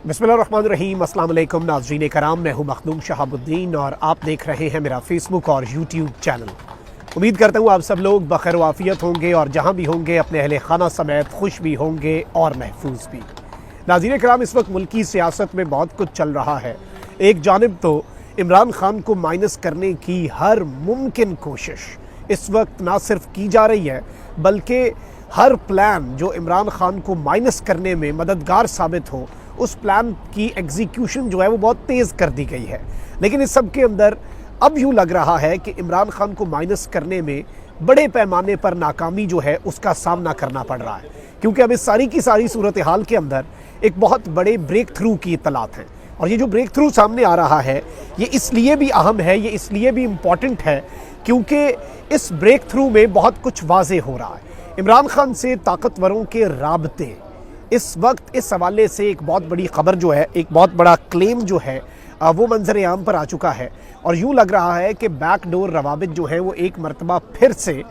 बिस्मिल्लाहिर्रहमानिर्रहीम। अस्सलाम वालेकुम नाज़रीन कराम, मैं हूँ मखदूम शहाबुद्दीन और आप देख रहे हैं मेरा फेसबुक और यूट्यूब चैनल। उम्मीद करता हूँ आप सब लोग बखैर वाफ़ियत होंगे और जहाँ भी होंगे अपने अहले खाना समेत खुश भी होंगे और महफूज भी। नाज़रीन कराम, इस वक्त मुल्की सियासत में बहुत कुछ चल रहा है। एक जानिब तो इमरान खान को माइनस करने की हर मुमकिन कोशिश इस वक्त ना सिर्फ की जा रही है, बल्कि हर प्लान जो इमरान खान को माइनस करने में मददगार साबित हो, उस प्लान की एग्जीक्यूशन जो है वो बहुत तेज़ कर दी गई है। लेकिन इस सब के अंदर अब यूँ लग रहा है कि इमरान खान को माइनस करने में बड़े पैमाने पर नाकामी जो है उसका सामना करना पड़ रहा है, क्योंकि अब इस सारी की सारी सूरत हाल के अंदर एक बहुत बड़े ब्रेक थ्रू की इत्तलात हैं। और ये जो ब्रेक थ्रू सामने आ रहा है ये इसलिए भी अहम है, ये इसलिए भी इम्पॉर्टेंट है क्योंकि इस ब्रेक थ्रू में बहुत कुछ वाज़े हो रहा है। इमरान खान से ताकतवरों के राबते, इस वक्त इस हवाले से एक बहुत बड़ी खबर जो है, एक बहुत बड़ा क्लेम जो है वो मंजर आम पर आ चुका है। और यूँ लग रहा है कि बैकडोर रवाबित जो है वो एक मरतबा फिर से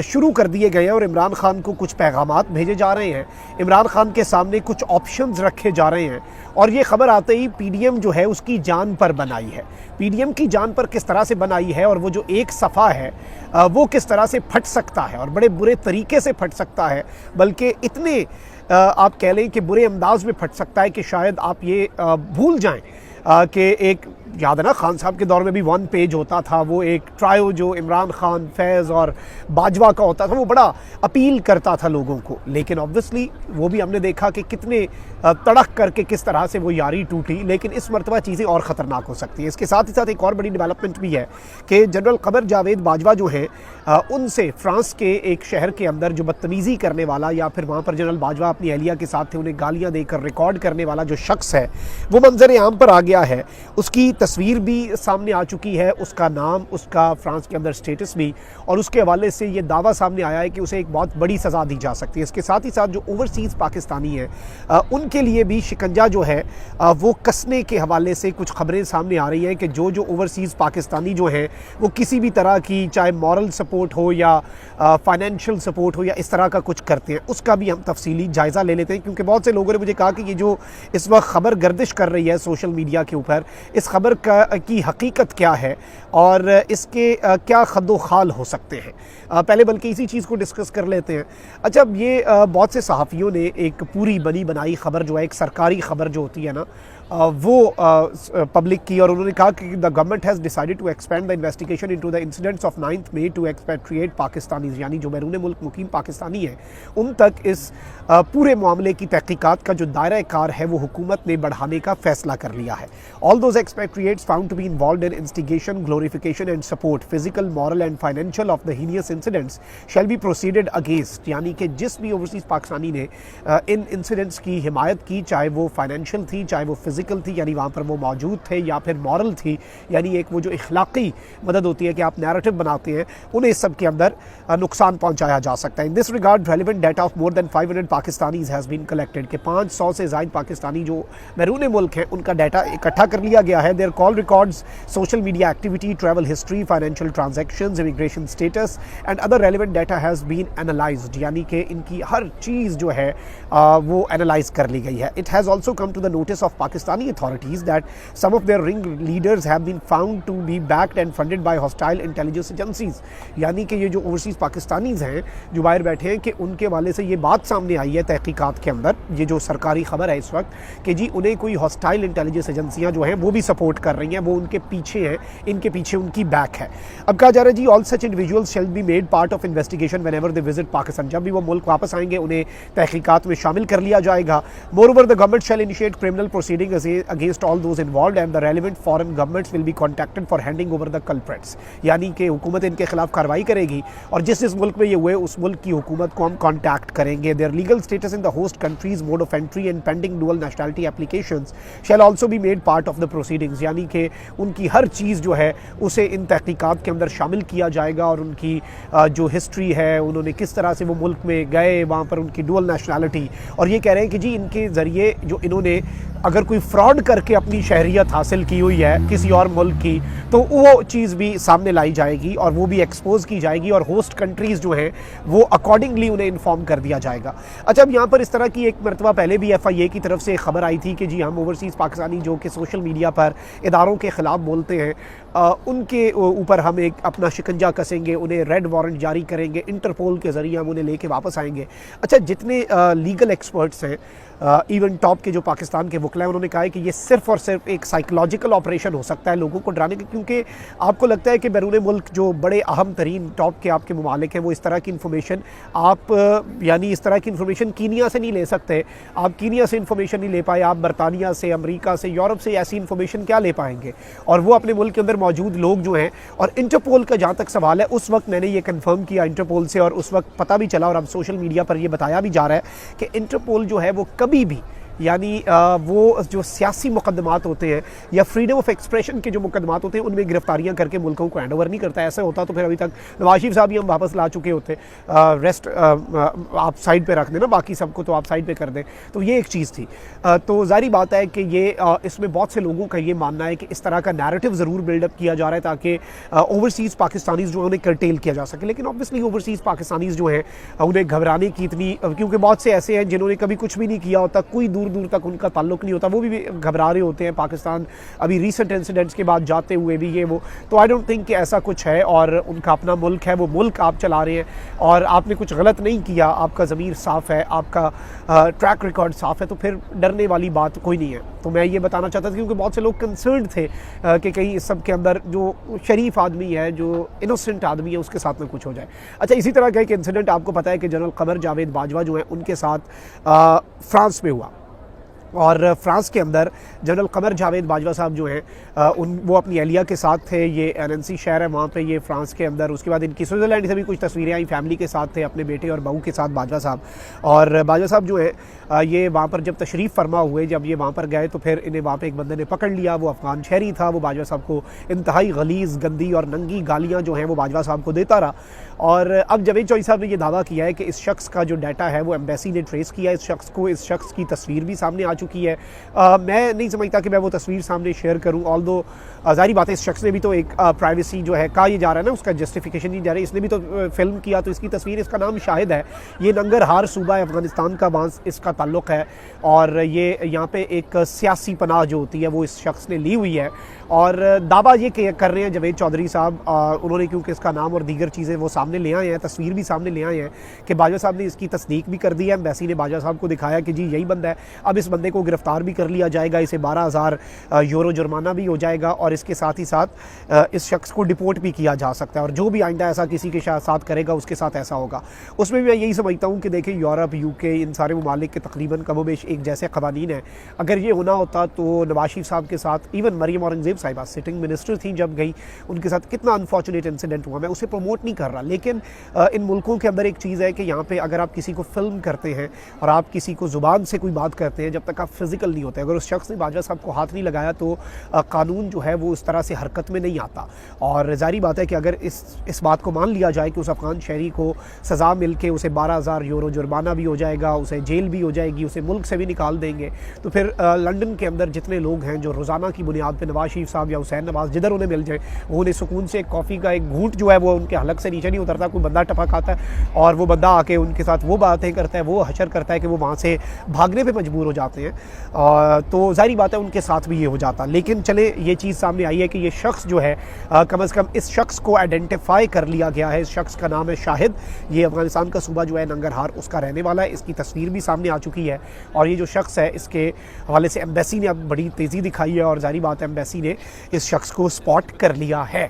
शुरू कर दिए गए हैं और इमरान खान को कुछ पैगामात भेजे जा रहे हैं, इमरान खान के सामने कुछ ऑप्शंस रखे जा रहे हैं। और ये खबर आते ही पीडीएम जो है उसकी जान पर बनाई है। पीडीएम की जान पर किस तरह से बनाई है और वो जो एक सफ़ा है वो किस तरह से फट सकता है और बड़े बुरे तरीके से फट सकता है, बल्कि इतने आप कह लें कि बुरे अंदाज में फट सकता है कि शायद आप ये भूल जाएं कि एक याद है ना, खान साहब के दौर में भी 1 पेज होता था, वो एक ट्रायो जो इमरान खान, फैज़ और बाजवा का होता था, वो बड़ा अपील करता था लोगों को। लेकिन ऑब्वियसली वो भी हमने देखा कि कितने तड़क करके किस तरह से वो यारी टूटी। लेकिन इस मरतबा चीज़ें और ख़तरनाक हो सकती हैं। इसके साथ ही साथ एक और बड़ी डेवलपमेंट भी है कि जनरल कमर जावेद बाजवा जो हैं उनसे फ्रांस के एक शहर के अंदर जो बदतमीज़ी करने वाला, या फिर वहाँ पर जनरल बाजवा अपनी अहलिया के साथ थे, उन्हें गालियाँ देकर रिकॉर्ड करने वाला जो शख्स है वो मंजर आम पर आ गया है। उसकी तस्वीर भी सामने आ चुकी है, उसका नाम, उसका फ्रांस के अंदर स्टेटस भी, और उसके हवाले से ये दावा सामने आया है कि उसे एक बहुत बड़ी सज़ा दी जा सकती है। इसके साथ ही साथ जो ओवरसीज़ पाकिस्तानी हैं उनके लिए भी शिकंजा जो है वो कसने के हवाले से कुछ खबरें सामने आ रही हैं कि जो ओवरसीज़ पाकिस्तानी जो हैं वो किसी भी तरह की, चाहे मॉरल सपोर्ट हो या फाइनेंशियल सपोर्ट हो या इस तरह का कुछ करते हैं, उसका भी हम तफसीली जायज़ा ले लेते हैं। क्योंकि बहुत से लोगों ने मुझे कहा कि ये जो इस वक्त खबर गर्दिश कर रही है सोशल मीडिया के ऊपर, इस खबर की हकीकत क्या है और इसके क्या खद्दो खाल हो सकते हैं। पहले बल्कि इसी चीज़ को डिस्कस कर लेते हैं। अच्छा, अब ये बहुत से सहाफ़ियों ने एक पूरी बनी बनाई खबर जो है, एक सरकारी खबर जो होती है ना, वो पब्लिक की, और उन्होंने कहा कि the government has decided to expand the investigation into the incidents of 9 May to expatriate Pakistanis, यानी जो बैरून मुल्क मुकीम पाकिस्तानी हैं उन तक इस पूरे मामले की तहकीकात का जो दायरा कार है वो हुकूमत ने बढ़ाने का फैसला कर लिया है। All those expatriates found to be involved in instigation, glorification and support, physical, moral and financial of the heinous incidents shall be proceeded against, यानी कि जिस भी ओवरसीज़ पाकिस्तानी ने इन इंसिडेंट्स की हिमायत की, चाहे वो फाइनेंशियल थी, चाहे वो फिजिकल थी यानी वहाँ पर वो मौजूद थे, या फिर मॉरल थी यानी एक वो जो इखलाकी मदद होती है कि आप नैरेटिव बनाते हैं, उन्हें इस सब के अंदर नुकसान पहुँचाया जा सकता है। In this regard relevant data of more than 500 Pakistanis has been collected, के 500 से ज़ायद पाकिस्तानी जो बैरून मुल्क हैं उनका डाटा इकट्ठा कर लिया गया है। Their call records, social media activity, travel history, financial transactions, immigration status and other relevant data has been analysed, यानी कि इनकी हर चीज़ जो है वो एनालाइज कर ली गई है। It has also come to the notice of Pakistani authorities that some of their ring leaders have been found to be backed and funded by hostile intelligence agencies, यानी कि ये जो ओवरसीज़ पाकिस्तानीज़ हैं जो बाहर बैठे हैं कि उनके वाले से ये बात सामने आई है तहकीकात के अंदर, ये जो सरकारी खबर है इस वक्त, कि जी उन्हें कोई हॉस्टाइल इंटेलिजेंस एजेंसियाँ जो हैं वो भी सपोर्ट कर रही हैं, वो उनके पीछे हैं, इनके पीछे उनकी बैक है। अब कहा जा रहा है जी all such individuals shall be made part of investigation whenever they visit Pakistan, जब भी वो मुल्क वापस आएंगे उन्हें तहकीकात में शामिल कर लिया जाएगा। Moreover the government shell initiate criminal proceeding against all those involved and the relevant foreign governments will be contacted for handing over the culprits, यानी कि हुकूमत इनके खिलाफ कार्रवाई करेगी और जिस मुल्क में ये हुए उस मुल्क की हुकूमत को हम कॉन्टैक्ट करेंगे। Their legal status in the host countries, mode of entry and pending dual nationality applications shall also be made part of the proceedings, यानी कि उनकी हर चीज़ जो है उसे इन तहकीकात के अंदर शामिल किया जाएगा और उनकी जो हिस्ट्री है, उन्होंने किस तरह से वो मुल्क में गए, वहाँ पर उनकी डुअल नेशनैलिटी, और ये कह रहे हैं कि जी इनके ज़रिए जो इन्होंने अगर कोई फ्रॉड करके अपनी शहरियत हासिल की हुई है किसी और मुल्क की, तो वो चीज़ भी सामने लाई जाएगी और वो भी एक्सपोज की जाएगी और होस्ट कंट्रीज़ जो हैं वो अकॉर्डिंगली उन्हें इन्फॉर्म कर दिया जाएगा। अच्छा, अब यहाँ पर इस तरह की एक मरतबा पहले भी FIA की तरफ से खबर आई थी कि जी हम ओवरसीज़ पाकिस्तानी जो कि सोशल मीडिया पर इदारों के ख़िलाफ़ बोलते हैं उनके ऊपर हम एक अपना शिकंजा कसेंगे, उन्हें रेड वारंट जारी करेंगे, इंटरपोल के ज़रिए हम उन्हें लेके वापस आएंगे। अच्छा, जितने लीगल एक्सपर्ट्स हैं, इवन टॉप के जो पाकिस्तान के वकील हैं, उन्होंने कहा है कि ये सिर्फ़ और सिर्फ एक साइकोलॉजिकल ऑपरेशन हो सकता है लोगों को डराने का, क्योंकि आपको लगता है कि बैरून मुल्क जो बड़े अहम तरीन टॉप के आपके ममालिक हैं वो इस तरह की इन्फॉर्मेशन यानी इस तरह की इन्फॉर्मेशन कीनिया से नहीं ले सकते। आप कीनिया से इन्फॉर्मेशन नहीं ले पाए, आप बरतानिया से, अमेरिका से, यूरोप से ऐसी इन्फॉर्मेशन क्या ले पाएंगे? और वो अपने मुल्क के अंदर मौजूद लोग जो हैं। और इंटरपोल का जहाँ तक सवाल है, उस वक्त मैंने ये कन्फर्म किया इंटरपोल से और उस वक्त पता भी चला और अब सोशल मीडिया पर ये बताया भी जा रहा है कि इंटरपोल जो है वो कभी भी यानी वो जो सियासी मुकदमात होते हैं या फ्रीडम ऑफ एक्सप्रेशन के जो मुकदमात होते हैं उनमें गिरफ्तारियां करके मुल्कों को हैंड ओवर नहीं करता। ऐसा होता तो फिर अभी तक नवाज शरीफ साहब ही हम वापस ला चुके होते। रेस्ट आप साइड पे रख देना, बाकी सबको तो आप साइड पे कर दें। तो ये एक चीज़ थी। तो जाहिर बात है कि ये इसमें बहुत से लोगों का ये मानना है कि इस तरह का नैरेटिव ज़रूर बिल्डअप किया जा रहा है ताकि ओवरसीज़ पाकिस्तानीज़ जो है उन्हें कर्टेल किया जा सके। लेकिन ऑब्वियसली ओवरसीज़ पाकिस्तानीज़ जो हैं उन्हें घबराने की इतनी, क्योंकि बहुत से ऐसे हैं जिन्होंने कभी कुछ भी नहीं किया होता, कोई दूर दूर तक उनका ताल्लुक नहीं होता, वो भी घबरा रहे होते हैं पाकिस्तान अभी रीसेंट इंसिडेंट्स के बाद जाते हुए भी ये वो। तो आई डोंट थिंक कि ऐसा कुछ है और उनका अपना मुल्क है, वो मुल्क आप चला रहे हैं और आपने कुछ गलत नहीं किया, आपका ज़मीर साफ़ है, आपका ट्रैक रिकॉर्ड साफ़ है, तो फिर डरने वाली बात कोई नहीं है। तो मैं ये बताना चाहता था क्योंकि बहुत से लोग कंसर्न थे कि कहीं इस सब के अंदर जो शरीफ आदमी है, जो इनोसेंट आदमी है, उसके साथ में कुछ हो जाए। अच्छा, इसी तरह का एक इंसिडेंट आपको पता है कि जनरल कमर जावेद बाजवा जो है उनके साथ फ्रांस में हुआ और फ्रांस के अंदर जनरल कमर जावेद बाजवा साहब जो हैं वो अपनी एहलिया के साथ थे। ये एनएनसी शहर है वहाँ पे, ये फ्रांस के अंदर। उसके बाद इनकी स्विट्ज़रलैंड से भी कुछ तस्वीरें आई, फैमिली के साथ थे, अपने बेटे और बहू के साथ बाजवा साहब। और बाजवा साहब जो है ये वहाँ पर जब तशरीफ़ फरमा हुए, जब ये वहाँ पर गए तो फिर इन्हें वहाँ पर एक बंदे ने पकड़ लिया। वो अफ़गान शहरी था, वो बाजवा साहब को इंतहाई गलीज़, गंदी और नंगी गालियाँ जो हैं वो बाजवा साहब को देता रहा। और अब जावेद चौधरी साहब ने ये दावा किया है कि इस शख्स का जो डाटा है वो एम्बेसी ने ट्रेस किया इस शख्स को, इस शख्स की तस्वीर भी सामने आ चुकी है। मैं नहीं समझता कि मैं वो तस्वीर सामने शेयर करूं, ऑल्दो ज़ाहिर बात है इस शख्स ने भी तो एक प्राइवेसी जो है कहा ये जा रहा है ना, उसका जस्टिफिकेशन नहीं जा रहा है, इसने भी तो फिल्म किया, तो इसकी तस्वीर, इसका नाम शाहिद है। ये नंगरहार सूबा अफ़गानिस्तान का वहाँ इसका ताल्लुक़ है और ये यहाँ पे एक सियासी पनाह जो होती है वो इस शख्स ने ली हुई है। और दावा ये कर रहे हैं जावेद चौधरी साहब, उन्होंने क्योंकि इसका नाम और दीगर चीज़ें वो सामने ले आए हैं, तस्वीर भी सामने ले आए हैं कि बाजवा साहब ने इसकी तस्दीक भी कर दी है। एम्बेसी ने बाजवा साहब को दिखाया कि जी यही बंदा है। अब इस बंदे को गिरफ़्तार भी कर लिया जाएगा, इसे 12,000 यूरो जुर्माना भी हो जाएगा और इसके साथ ही साथ इस शख्स को डिपोर्ट भी किया जा सकता है और जो भी आइंदा ऐसा किसी के साथ करेगा उसके साथ ऐसा होगा। उसमें भी मैं यही समझता हूँ कि देखिए यूरोप, UK, इन सारे ममालिक के तकरीबन कमोबेश एक जैसे क़वानीन हैं। अगर ये होना होता तो नवाज शरीफ साहब के साथ, इवन मरियम औरंगज़ेब साहिबा सिटिंग मिनिस्टर थी जब गई, उनके साथ कितना अनफॉर्चुनेट इंसिडेंट हुआ। मैं उसे प्रमोट नहीं कर रहा, लेकिन इन मुल्कों के अंदर एक चीज़ है कि यहाँ पे अगर आप किसी को फिल्म करते हैं और आप किसी को ज़ुबान से कोई बात करते हैं, जब तक आप फिज़िकल नहीं होते, अगर उस शख्स ने बाजवा साहब को हाथ नहीं लगाया तो कानून जो है वो इस तरह से हरकत में नहीं आता। और ज़ाहिर बात है कि अगर इस बात को मान लिया जाए कि उस अफ़गान शहरी को सज़ा मिल के उसे 12,000 यूरो जुर्माना भी हो जाएगा, उसे जेल भी हो जाएगी, उसे मुल्क से भी निकाल देंगे, तो फिर लंदन के अंदर जितने लोग हैं जो रोज़ाना की बुनियाद पर नवाज शरीफ साहब या हुसैन नवाज जिधर उन्हें मिल जाए, वो उन्हें सुकून से कॉफ़ी का एक घूंट जो है वो उनके हलक से नीचे नहीं उतरता। कोई बंदा टपक आता है और वो बंदा आके उनके साथ वो बातें करता है, वो हशर करता है कि वो वहाँ से भागने पे मजबूर हो जाते हैं। तो ज़ाहिर बात है उनके साथ भी ये हो जाता। लेकिन चले ये चीज़ सामने आई है कि ये शख्स जो है कम से कम इस शख्स को आइडेंटिफाई कर लिया गया है। इस शख्स का नाम है शाहिद, ये अफ़गानिस्तान का सूबा जो है नंगरहार उसका रहने वाला है। इसकी तस्वीर भी सामने आ चुकी है और ये जो शख्स है इसके हवाले से एम्बेसी ने अब बड़ी तेज़ी दिखाई है और ज़ाहिर बात है एम्बेसी ने इस शख्स को स्पॉट कर लिया है।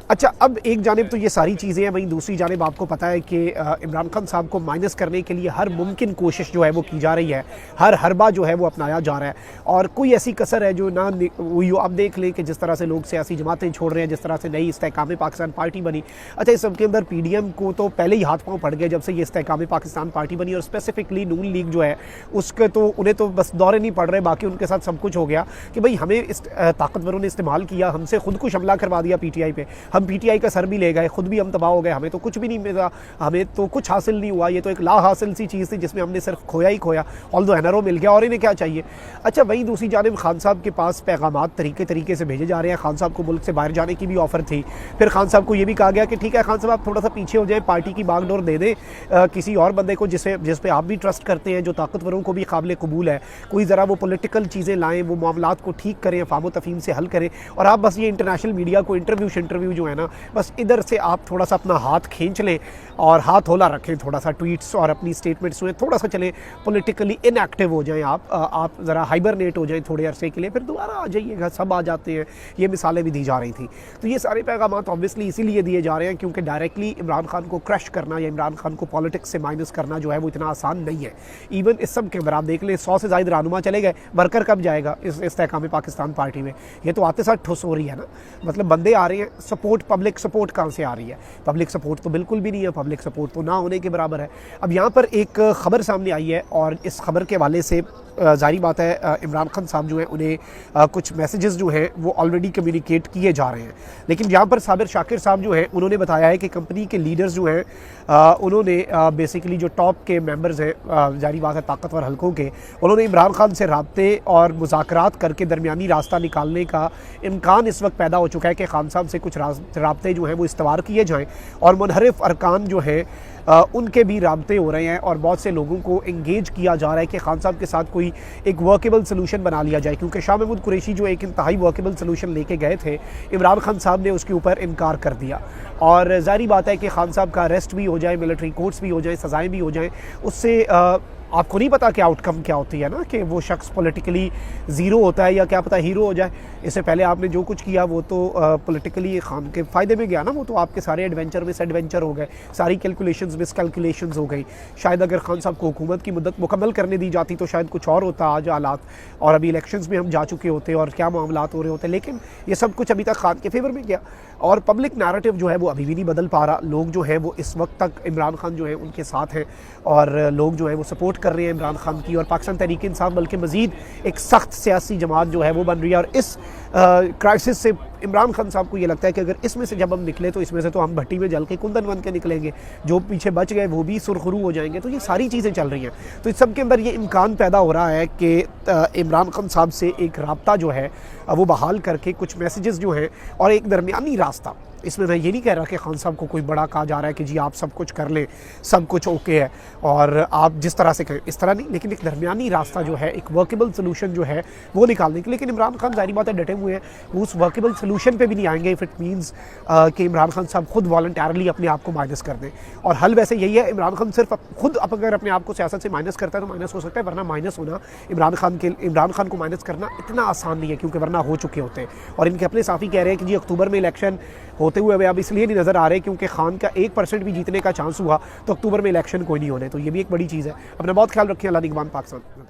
अच्छा, अब एक जानिब तो ये सारी चीज़ें हैं, वहीं दूसरी जानिब आपको पता है कि इमरान खान साहब को माइनस करने के लिए हर मुमकिन कोशिश जो है वो की जा रही है, हर हरबा जो है वो अपनाया जा रहा है और कोई ऐसी कसर है जो ना हुई हो। अब देख लें कि जिस तरह से लोग सियासी जमातें छोड़ रहे हैं, जिस तरह से नई इस्तेहकाम पाकिस्तान पार्टी बनी। अच्छा, इस सबके अंदर PDM को तो पहले ही हाथ पाँव पड़ गए जब से ये इस्तेहकाम पाकिस्तान पार्टी बनी और स्पेसिफिकली नून लीग जो है उसके तो उन्हें तो बस दौरे नहीं पड़ रहे, बाकी उनके साथ सब कुछ हो गया कि भाई हमें इस ताकतवरों ने इस्तेमाल किया, हमसे खुद को हमला करवा दिया PTI पे, हम PTI का सर भी ले गए, खुद भी हम तबाह हो गए, हमें तो कुछ भी नहीं मिला, हमें तो कुछ हासिल नहीं हुआ, ये तो एक ला हासिल सी चीज़ थी जिसमें हमने सिर्फ खोया ही खोया। ऑल्दो NRO मिल गया और इन्हें क्या चाहिए। अच्छा, वहीं दूसरी जानिब खान साहब के पास पैगामात तरीके से भेजे जा रहे हैं। खान साहब को मुल्क से बाहर जाने की भी ऑफ़र थी, फिर खान साहब को ये भी कहा गया कि ठीक है खान साहब आप थोड़ा सा पीछे हो जाए, पार्टी की बागडोर दे दें किसी और बंदे को जिस पे आप भी ट्रस्ट करते हैं, जो ताकतवरों को भी काबिल कबूल है, कोई ज़रा वो पॉलिटिकल चीज़ें लाएँ, वो मामलात को ठीक करें, फामो तफहीम से हल करें, और आप बस ये इंटरनेशनल मीडिया को इंटरव्यू जो है ना, बस इधर से आप थोड़ा सा अपना हाथ खींच लें और हाथ होला रखें, थोड़ा सा ट्वीट्स और अपनी स्टेटमेंट्स में थोड़ा सा चलें, पॉलिटिकली इनएक्टिव हो जाएं, आप ज़रा हाइबरनेट हो जाएं थोड़े अरसे के लिए, फिर दोबारा आ जाइएगा, सब आ जाते हैं। ये मिसालें भी दी जा रही थी। तो ये सारे पैगामात ऑब्वियसली इसीलिए दिए जा रहे हैं क्योंकि डायरेक्टली इमरान खान को क्रश करना या इमरान खान को पॉलिटिक्स से माइनस करना जो है वो इतना आसान नहीं है। इवन इस सब के अंदर आप देख लें 100 से ज़ायद रहनुमा चले गए, वर्कर कब जाएगा इस इस्तेहकाम पाकिस्तान पार्टी में? ये तो आते साथ ठुस हो रही है ना, मतलब बंदे आ रहे हैं, सपोर्ट, पब्लिक सपोर्ट कहाँ से आ रही है? पब्लिक सपोर्ट तो बिल्कुल भी नहीं है, पब्लिक सपोर्ट तो ना होने के बराबर है। अब यहाँ पर एक ख़बर सामने आई है और इस खबर के हवाले से जारी बात है इमरान खान साहब जो हैं उन्हें कुछ मैसेजेस जो हैं वो ऑलरेडी कम्युनिकेट किए जा रहे हैं, लेकिन यहाँ पर साबिर शाकिर साहब जो हैं उन्होंने बताया है कि कंपनी के लीडर्स जो हैं उन्होंने बेसिकली जो टॉप के मेंबर्स हैं, जारी बात है ताकतवर हलकों के, उन्होंने इमरान खान से राब्ते और मुज़ाकरात करके दरमियानी रास्ता निकालने का इम्कान इस वक्त पैदा हो चुका है कि खान साहब से कुछ राब्ते जो हैं वो इस्तवार किए जाएँ और मुनहरिफ अरकान जो हैं उनके भी राब्ते हो रहे हैं और बहुत से लोगों को इंगेज किया जा रहा है कि खान साहब के साथ कोई एक वर्केबल सलूशन बना लिया जाए, क्योंकि शाह महमूद कुरैशी जो एक इंतहाई वर्केबल सलूशन लेके गए थे, इमरान खान साहब ने उसके ऊपर इनकार कर दिया। और जारी बात है कि खान साहब का अरेस्ट भी हो जाए, मिलिट्री कोर्ट्स भी हो जाए, सज़ाएँ भी हो जाएँ, उससे आपको नहीं पता कि आउटकम क्या होती है ना, कि वो शख्स पॉलिटिकली ज़ीरो होता है या क्या पता हीरो हो जाए। इससे पहले आपने जो कुछ किया वो तो पॉलिटिकली खान के फ़ायदे में गया ना, वो तो आपके सारे एडवेंचर मिस एडवेंचर हो गए, सारी कैलकुलेशंस मिस कैलकुलेशंस हो गई। शायद अगर खान साहब को हुकूमत की मुद्दत मुकम्मल करने दी जाती तो शायद कुछ और होता आज हालात, और अभी इलेक्शंस में हम जा चुके होते और क्या मामलात हो रहे होते, लेकिन ये सब कुछ अभी तक खान के फेवर में गया और पब्लिक नैरेटिव जो है वो अभी भी नहीं बदल पा रहा। लोग जो है वो इस वक्त तक इमरान खान जो है उनके साथ हैं और लोग जो है वो सपोर्ट कर रहे हैं इमरान खान की और पाकिस्तान तहरीक इंसाफ, बल्कि मज़ीद एक सख्त सियासी जमात जो है वो बन रही है। और इस क्राइसिस से इमरान खान साहब को ये लगता है कि अगर इसमें से जब हम निकले तो इसमें से तो हम भट्टी में जल के कुंदन बन के निकलेंगे, जो पीछे बच गए वो भी सुरखरू हो जाएंगे। तो ये सारी चीज़ें चल रही हैं, तो इस सब के अंदर ये इम्कान पैदा हो रहा है कि इमरान खान साहब से एक राब्ता जो है वो बहाल करके कुछ मैसेजेस जो हैं और एक दरमियानी रास्ता, इसमें मैं ये नहीं कह रहा कि खान साहब को कोई बड़ा कहा जा रहा है कि जी आप सब कुछ कर लें, सब कुछ ओके है और आप जिस तरह से करें, इस तरह नहीं, लेकिन एक दरमियानी रास्ता जो है, एक वर्केबल सलूशन जो है वो निकालने के। लेकिन इमरान खान जाहिर बात है डटे हुए हैं, वो उस वर्केबल सलूशन पे भी नहीं आएंगे इफ़ इट मीन्स कि इमरान खान साहब खुद वॉलंटरली अपने आप को माइनस कर दें। और हल वैसे यही है, इमरान खान सिर्फ खुद अगर अपने आप को सियासत से माइनस करता है तो माइनस हो सकता है, वरना माइनस होना इमरान खान को माइनस करना इतना आसान नहीं है, क्योंकि वरना हो चुके होते हैं। और इनके अपने साफ़ी कह रहे हैं कि जी अक्टूबर में इलेक्शन होते हुए अब इसलिए नहीं नज़र आ रहे क्योंकि खान का 1% भी जीतने का चांस हुआ तो अक्टूबर में इलेक्शन कोई नहीं होने। तो ये भी एक बड़ी चीज़ है। अपना बहुत ख्याल रखें। अल्लाह निगहबान पाकिस्तान।